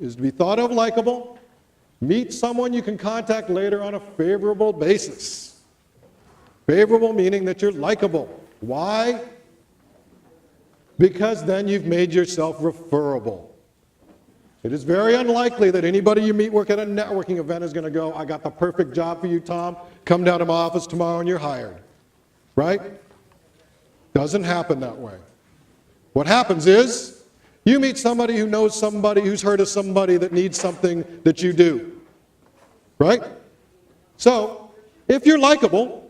is to be thought of likable, meet someone you can contact later on a favorable basis. Favorable meaning that you're likable. Why? Because then you've made yourself referable. It is very unlikely that anybody you meet work at a networking event is going to go, I got the perfect job for you, Tom. Come down to my office tomorrow and you're hired. Right? Doesn't happen that way. What happens is you meet somebody who knows somebody who's heard of somebody that needs something that you do. Right? So, if you're likable,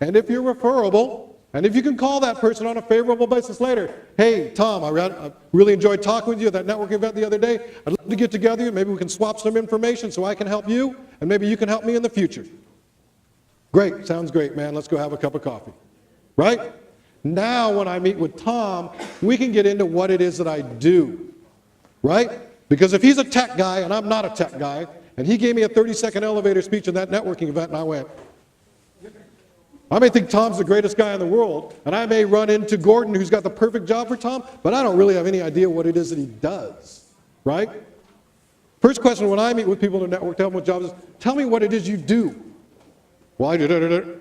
and if you're referable, and if you can call that person on a favorable basis later, hey, Tom, I really enjoyed talking with you at that networking event the other day. I'd love to get together and maybe we can swap some information so I can help you, and maybe you can help me in the future. Great, sounds great, man. Let's go have a cup of coffee. Right? Now when I meet with Tom, we can get into what it is that I do. Right? Because if he's a tech guy and I'm not a tech guy, and he gave me a 30-second elevator speech at that networking event, and I went, I may think Tom's the greatest guy in the world, and I may run into Gordon who's got the perfect job for Tom, but I don't really have any idea what it is that he does. Right? First question when I meet with people in the network to help them with jobs is, tell me what it is you do. Why?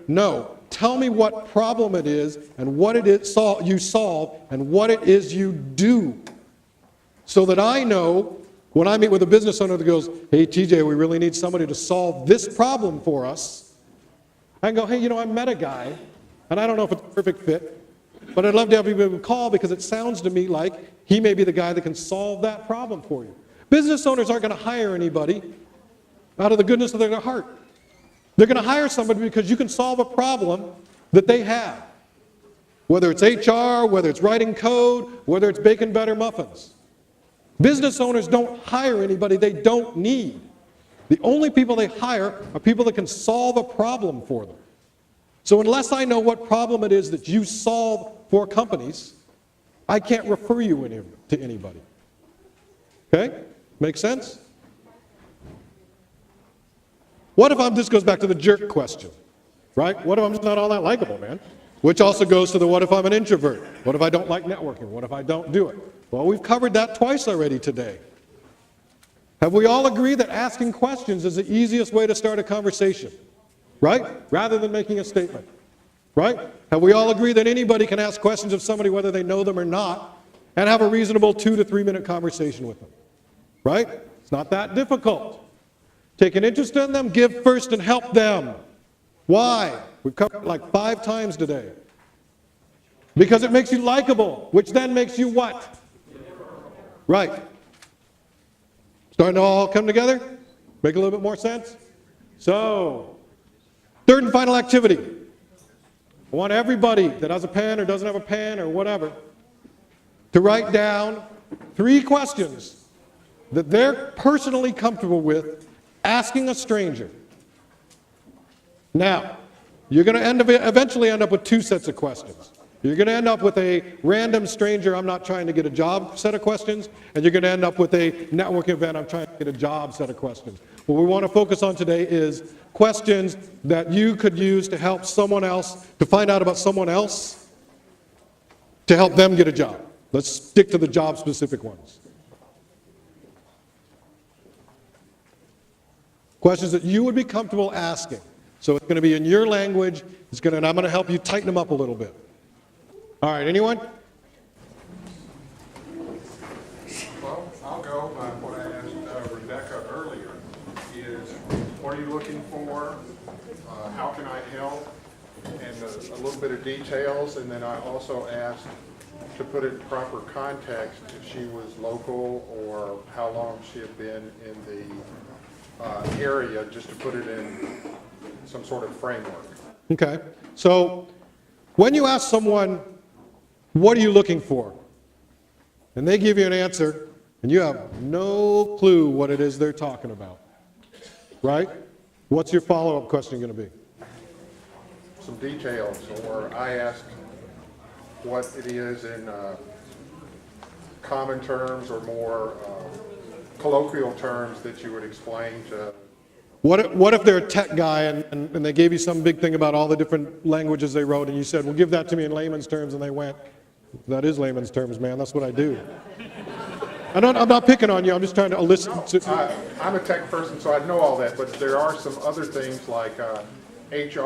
No. Tell me what problem it is and what it is you solve and what it is you do. So that I know when I meet with a business owner that goes, hey, TJ, we really need somebody to solve this problem for us. I can go, hey, I met a guy, and I don't know if it's a perfect fit, but I'd love to have you call because it sounds to me like he may be the guy that can solve that problem for you. Business owners aren't going to hire anybody out of the goodness of their heart. They're going to hire somebody because you can solve a problem that they have. Whether it's HR, whether it's writing code, whether it's baking better muffins. Business owners don't hire anybody they don't need. The only people they hire are people that can solve a problem for them. So unless I know what problem it is that you solve for companies, I can't refer you to anybody. Okay? Make sense? What if this goes back to the jerk question, right? What if I'm just not all that likable, man? Which also goes to the what if I'm an introvert? What if I don't like networking? What if I don't do it? Well, we've covered that twice already today. Have we all agreed that asking questions is the easiest way to start a conversation, right? Rather than making a statement, right? Have we all agreed that anybody can ask questions of somebody whether they know them or not and have a reasonable 2 to 3 minute conversation with them, right? It's not that difficult. Take an interest in them, give first, and help them. Why? We've covered it like 5 times today. Because it makes you likable, which then makes you what? Right. Starting to all come together? Make a little bit more sense? So, third and final activity. I want everybody that has a pen or doesn't have a pen or whatever to write down 3 questions that they're personally comfortable with asking a stranger. Now, you're going to eventually end up with 2 sets of questions. You're going to end up with a random stranger, I'm not trying to get a job set of questions, and you're going to end up with a networking event, I'm trying to get a job set of questions. What we want to focus on today is questions that you could use to help someone else, to find out about someone else, to help them get a job. Let's stick to the job-specific ones. Questions that you would be comfortable asking. So it's going to be in your language, and I'm going to help you tighten them up a little bit. All right, anyone? Well, I'll go by what I asked Rebecca earlier, is what are you looking for? How can I help? And a little bit of details. And then I also asked to put it in proper context if she was local or how long she had been in the area, just to put it in some sort of framework. Okay. So when you ask someone, what are you looking for? And they give you an answer, and you have no clue what it is they're talking about. Right? What's your follow-up question going to be? Some details, or I asked what it is in common terms or more colloquial terms that you would explain to. What if they're a tech guy and they gave you some big thing about all the different languages they wrote, and you said, well, give that to me in layman's terms, and they went, that is layman's terms, man, that's what I do. I'm not picking on you, I'm just trying to elicit. I'm a tech person, so I know all that, but there are some other things like HR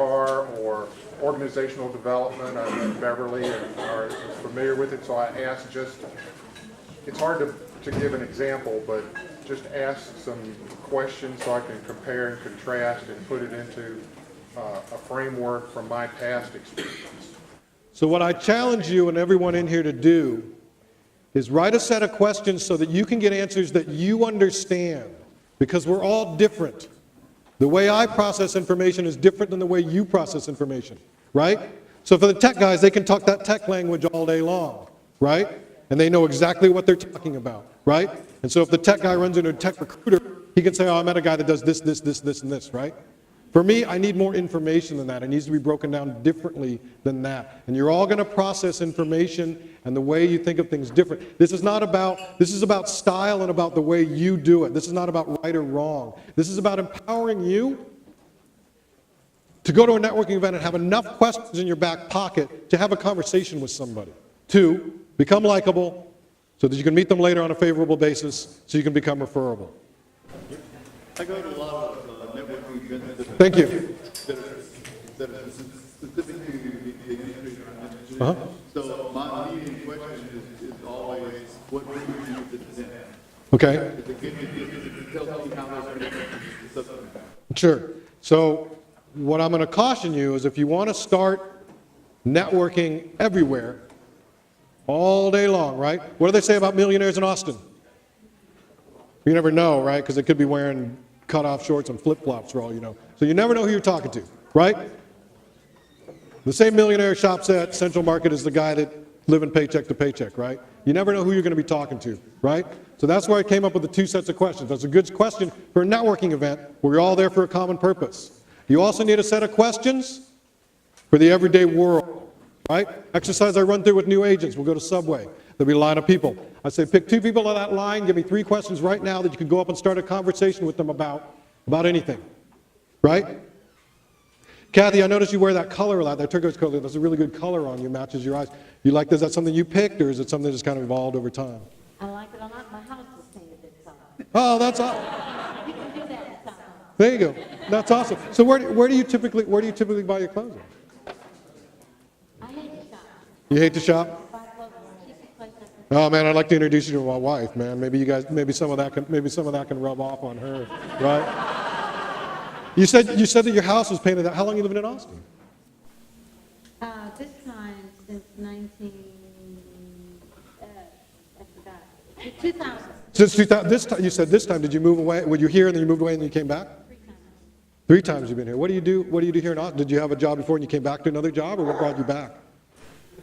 or organizational development. I know Beverly are familiar with it, so I asked just, it's hard to give an example, but just ask some questions so I can compare and contrast and put it into a framework from my past experience. So what I challenge you and everyone in here to do is write a set of questions so that you can get answers that you understand, because we're all different. The way I process information is different than the way you process information, right? So for the tech guys, they can talk that tech language all day long, right? And they know exactly what they're talking about, right? And so if the tech guy runs into a tech recruiter, he can say, oh, I met a guy that does this, this, this, this, and this, right? For me, I need more information than that. It needs to be broken down differently than that. And you're all going to process information and the way you think of things different. This is about style and about the way you do it. This is not about right or wrong. This is about empowering you to go to a networking event and have enough questions in your back pocket to have a conversation with somebody. 2, become likable so that you can meet them later on a favorable basis so you can become referable. I go to a lot of networking events. Thank you. That are specific to the industry. So my leading question is always, what do you use it to? Okay. It tells me how much the subject. Sure. So what I'm going to caution you is if you want to start networking everywhere, all day long, right? What do they say about millionaires in Austin? You never know, right? Because they could be wearing cut-off shorts and flip-flops for all you know. So you never know who you're talking to, right? The same millionaire shops at Central Market as the guy that living paycheck to paycheck, right? You never know who you're going to be talking to, right? So that's why I came up with the 2 sets of questions. That's a good question for a networking event where you're all there for a common purpose. You also need a set of questions for the everyday world, right? Exercise I run through with new agents. We'll go to Subway. There'll be a line of people. I say, pick 2 people on that line, give me 3 questions right now that you can go up and start a conversation with them about anything, right? Kathy, I noticed you wear that color a lot, that turquoise color. That's a really good color on you, matches your eyes. You like, is that something you picked, or is it something that's kind of evolved over time? I like it a lot. My house is painted this color. Oh, that's awesome. You can do that in summer. There you go. That's awesome. So where do you typically buy your clothes at? I hate to shop. You hate to shop? Buy clothes at the cheapest place I can. Oh man, I'd like to introduce you to my wife, man. Maybe some of that can rub off on her, right? You said that your house was painted. How long have you lived in Austin? This time since 2000. Since 2000. This time, you said this time. Did you move away? Were you here and then you moved away and then you came back? 3 times. 3 times you've been here. What do you do here in Austin? Did you have a job before and you came back to another job, or what brought you back?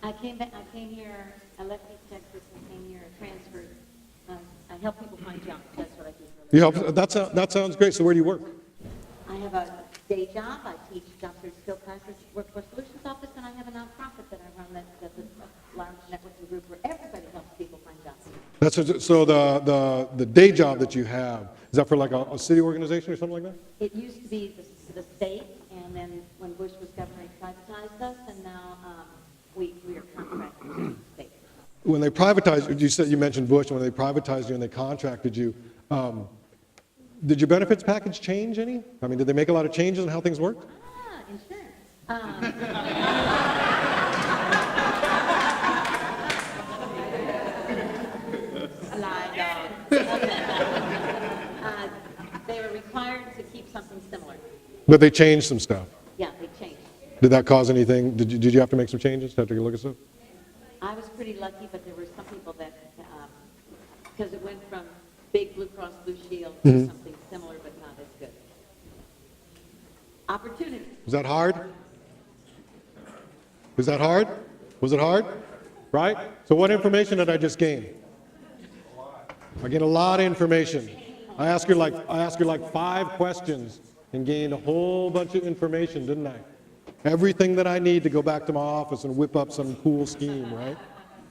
I came here, I left East Texas and came here, transferred. I help people find jobs. That's what I do for a living. You help. That sounds great. So where do you work? I have a day job. I teach doctorate skill classes, Workforce Solutions Office, and I have a nonprofit that I run that's a large networking group where everybody helps people find jobs. So the day job that you have, is that for like a city organization or something like that? It used to be the state, and then when Bush was governor, he privatized us, and now we are contracted with the state. When they privatized, you mentioned Bush, when they privatized you and they contracted you, did your benefits package change any? I mean, did they make a lot of changes in how things worked? Insurance. They were required to keep something similar. But they changed some stuff. Yeah, they changed. Did that cause anything? Did you have to make some changes? Have to take a look at stuff? I was pretty lucky, but there were some people that, because it went from big Blue Cross Blue Shield to Mhm. something similar but not as good. Opportunity. Was that hard? Was that hard? Was it hard? Right? So what information did I just gain? I gained a lot of information. I asked her like 5 questions and gained a whole bunch of information, didn't I? Everything that I need to go back to my office and whip up some cool scheme, right?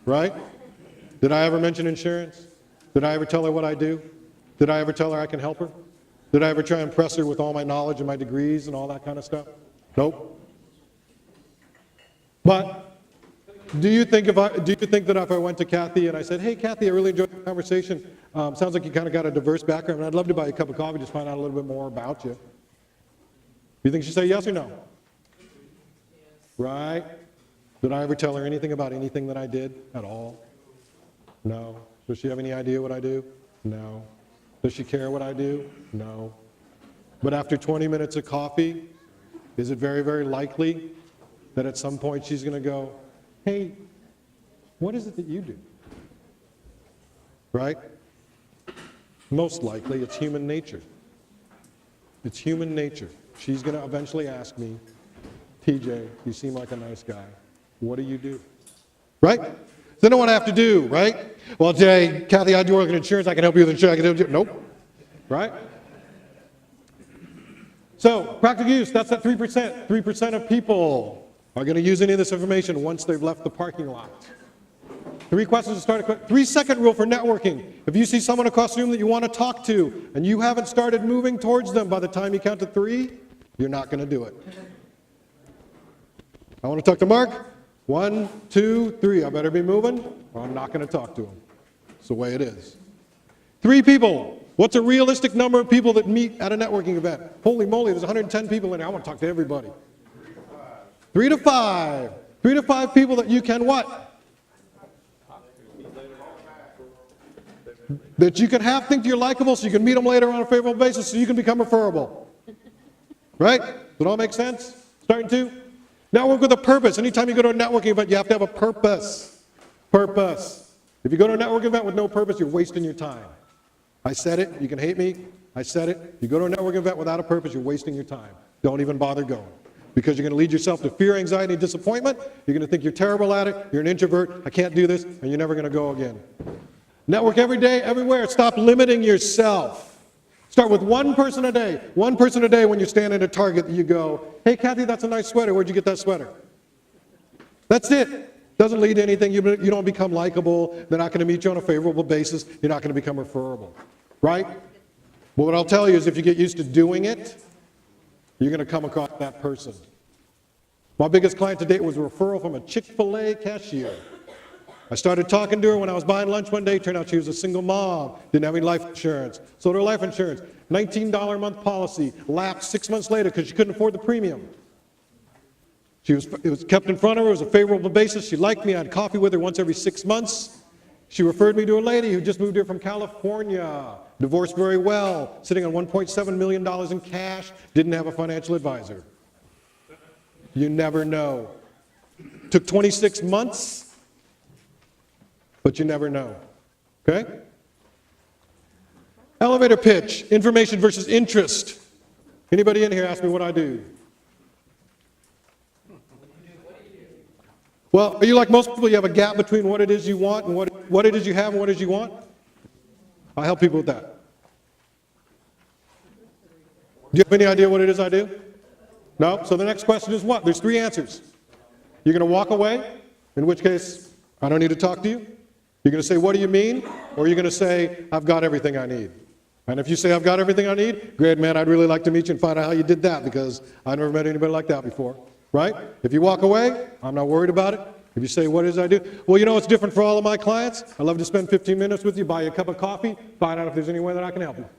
Right? Did I ever mention insurance? Did I ever tell her what I do? Did I ever tell her I can help her? Did I ever try and impress her with all my knowledge and my degrees and all that kind of stuff? Nope. But do you think that if I went to Kathy and I said, hey, Kathy, I really enjoyed the conversation. Sounds like you kind of got a diverse background, and I'd love to buy you a cup of coffee, just find out a little bit more about you. You think she'd say yes or no? Right? Did I ever tell her anything about anything that I did at all? No. Does she have any idea what I do? No. Does she care what I do? No. But after 20 minutes of coffee, is it very, very likely that at some point she's going to go, hey, what is it that you do? Right? Most likely, it's human nature. It's human nature. She's going to eventually ask me, TJ, you seem like a nice guy. What do you do? Right? Then what I have to do, right? Well, Jay, Kathy, I do work in insurance. I can help you with insurance. I can help you. Nope. Right? So, practical use, that's that 3%. 3% of people are going to use any of this information once they've left the parking lot. 3 questions to start a 3-second rule for networking. If you see someone across the room that you want to talk to and you haven't started moving towards them by the time you count to 3, you're not going to do it. I want to talk to Mark. 1, 2, 3. I better be moving or I'm not going to talk to him. It's the way it is. 3 people. What's a realistic number of people that meet at a networking event? Holy moly, there's 110 people in there. I want to talk to everybody. 3 to 5. 3 to 5 people that you can what? That you can think you're likable so you can meet them later on a favorable basis so you can become referable. Right? Does it all make sense? Starting to? Network with a purpose. Anytime you go to a networking event, you have to have a purpose. Purpose. If you go to a networking event with no purpose, you're wasting your time. I said it. You can hate me. I said it. You go to a networking event without a purpose, you're wasting your time. Don't even bother going. Because you're going to lead yourself to fear, anxiety, and disappointment. You're going to think you're terrible at it. You're an introvert. I can't do this. And you're never going to go again. Network every day, everywhere. Stop limiting yourself. Start with one person a day. One person a day when you're standing at Target, you go, hey, Kathy, that's a nice sweater. Where'd you get that sweater? That's it. Doesn't lead to anything. You don't become likable. They're not going to meet you on a favorable basis. You're not going to become referable. Right? But what I'll tell you is if you get used to doing it, you're going to come across that person. My biggest client to date was a referral from a Chick-fil-A cashier. I started talking to her when I was buying lunch one day. Turned out she was a single mom, didn't have any life insurance. Sold her life insurance. $19 a month policy. Lapsed 6 months later because she couldn't afford the premium. It was kept in front of her. It was a favorable basis. She liked me. I had coffee with her once every 6 months. She referred me to a lady who just moved here from California. Divorced very well. Sitting on $1.7 million in cash. Didn't have a financial advisor. You never know. Took 26 months. But you never know. Okay? Elevator pitch, information versus interest. Anybody in here ask me what I do? Well, are you like most people, you have a gap between what it is you want and what it is you have and what it is you want? I help people with that. Do you have any idea what it is I do? No? So the next question is what? There's 3 answers. You're going to walk away, in which case, I don't need to talk to you. You're going to say, what do you mean? Or you're going to say, I've got everything I need. And if you say, I've got everything I need, great, man, I'd really like to meet you and find out how you did that because I've never met anybody like that before. Right? If you walk away, I'm not worried about it. If you say, what is it I do? Well, you know what's different for all of my clients? I love to spend 15 minutes with you, buy you a cup of coffee, find out if there's any way that I can help you.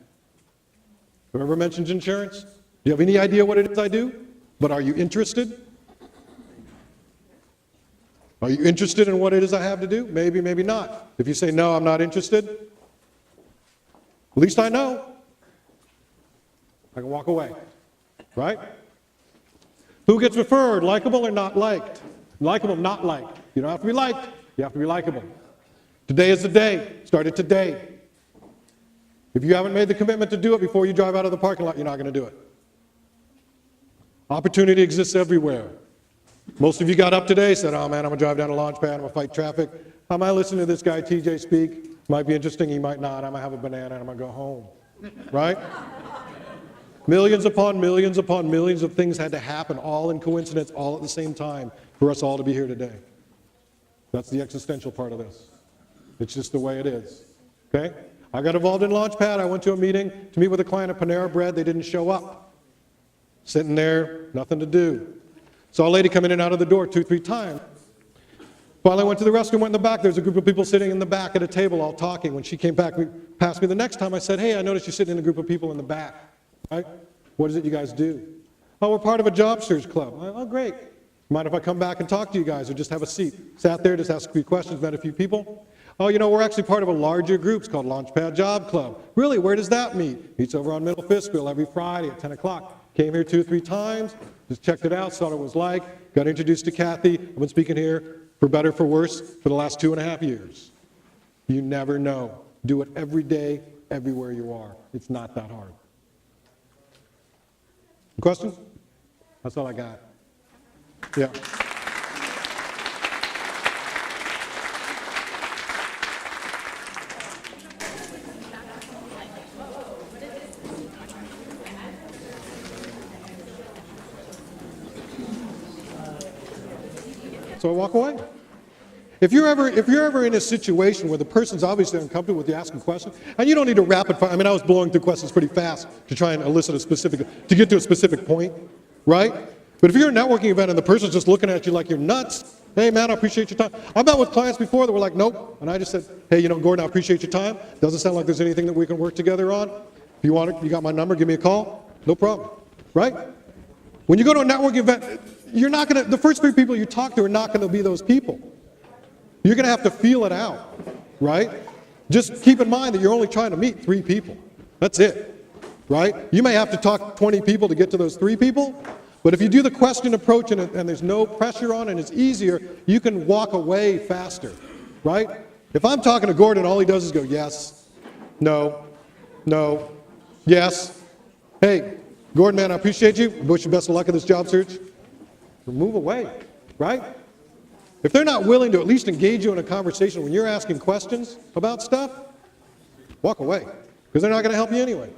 Whoever mentions insurance, do you have any idea what it is I do? But are you interested? Are you interested in what it is I have to do? Maybe, maybe not. If you say, no, I'm not interested, at least I know. I can walk away, right? Who gets referred, likable or not liked? Likable, not liked. You don't have to be liked, you have to be likable. Today is the day. Start it today. If you haven't made the commitment to do it before you drive out of the parking lot, you're not going to do it. Opportunity exists everywhere. Most of you got up today, said, oh man, I'm going to drive down to Launchpad, I'm going to fight traffic. I might listen to this guy TJ speak. Might be interesting, he might not. I'm going to have a banana and I'm going to go home. Right? Millions upon millions upon millions of things had to happen, all in coincidence, all at the same time, for us all to be here today. That's the existential part of this. It's just the way it is. Okay? I got involved in Launchpad. I went to a meeting to meet with a client at Panera Bread. They didn't show up. Sitting there, nothing to do. Saw a lady come in and out of the door 2-3 times. Finally went to the restroom, went in the back. There's a group of people sitting in the back at a table all talking. When she came back past me the next time, I said, hey, I noticed you're sitting in a group of people in the back. Right? What is it you guys do? Oh, we're part of a job search club. Oh, great. Mind if I come back and talk to you guys or just have a seat? Sat there, just asked a few questions, met a few people. Oh, you know, we're actually part of a larger group. It's called Launchpad Job Club. Really, where does that meet? Meets over on Middle Fishkill every Friday at 10 o'clock. Came here 2-3 times, just checked it out, saw what it was like, got introduced to Kathy. I've been speaking here, for better, for worse, for the last 2.5 years. You never know. Do it every day, everywhere you are. It's not that hard. Questions? That's all I got. Yeah. So I walk away. If you're ever in a situation where the person's obviously uncomfortable with you asking questions, and you don't need to rapid fire. I mean, I was blowing through questions pretty fast to try and elicit to get to a specific point, right? But if you're at a networking event and the person's just looking at you like you're nuts, hey man, I appreciate your time. I've met with clients before that were like, nope. And I just said, hey, you know, Gordon, I appreciate your time. Doesn't sound like there's anything that we can work together on. If you want it, you got my number, give me a call. No problem, right? When you go to a networking event, the first 3 people you talk to are not going to be those people. You're going to have to feel it out, right? Just keep in mind that you're only trying to meet 3 people. That's it, right? You may have to talk to 20 people to get to those 3 people, but if you do the question approach and there's no pressure on it and it's easier, you can walk away faster, right? If I'm talking to Gordon, all he does is go, yes, no, no, yes. Hey, Gordon, man, I appreciate you. Wish you best of luck in this job search. Move away, right? If they're not willing to at least engage you in a conversation when you're asking questions about stuff, walk away, because they're not going to help you anyway.